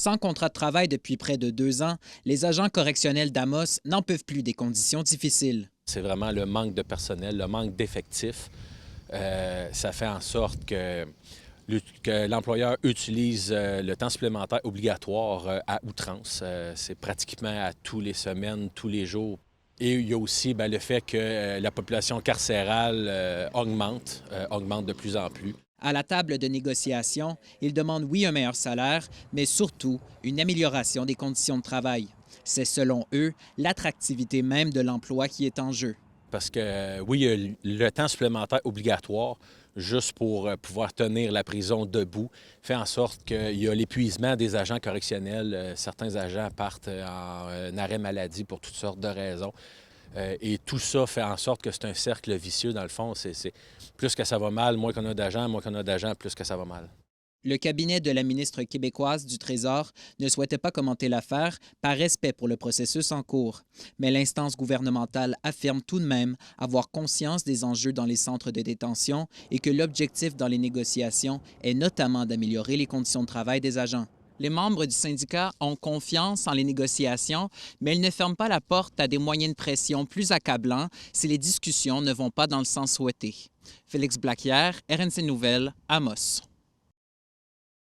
Sans contrat de travail depuis près de 2 ans, les agents correctionnels d'Amos n'en peuvent plus des conditions difficiles. C'est vraiment le manque de personnel, le manque d'effectifs. Ça fait en sorte que l'employeur utilise le temps supplémentaire obligatoire à outrance. C'est pratiquement à tous les semaines, tous les jours. Et il y a aussi le fait que la population carcérale augmente de plus en plus. À la table de négociation, ils demandent oui un meilleur salaire, mais surtout une amélioration des conditions de travail. C'est selon eux l'attractivité même de l'emploi qui est en jeu. Parce que oui, il y a le temps supplémentaire obligatoire, juste pour pouvoir tenir la prison debout, fait en sorte qu'il y a l'épuisement des agents correctionnels. Certains agents partent en arrêt maladie pour toutes sortes de raisons. Et tout ça fait en sorte que c'est un cercle vicieux, dans le fond. C'est plus que ça va mal, moins qu'on a d'agents, moins qu'on a d'agents, plus que ça va mal. Le cabinet de la ministre québécoise du Trésor ne souhaitait pas commenter l'affaire par respect pour le processus en cours. Mais l'instance gouvernementale affirme tout de même avoir conscience des enjeux dans les centres de détention et que l'objectif dans les négociations est notamment d'améliorer les conditions de travail des agents. Les membres du syndicat ont confiance en les négociations, mais ils ne ferment pas la porte à des moyens de pression plus accablants si les discussions ne vont pas dans le sens souhaité. Félix Blaquière, RNC Nouvelles, Amos.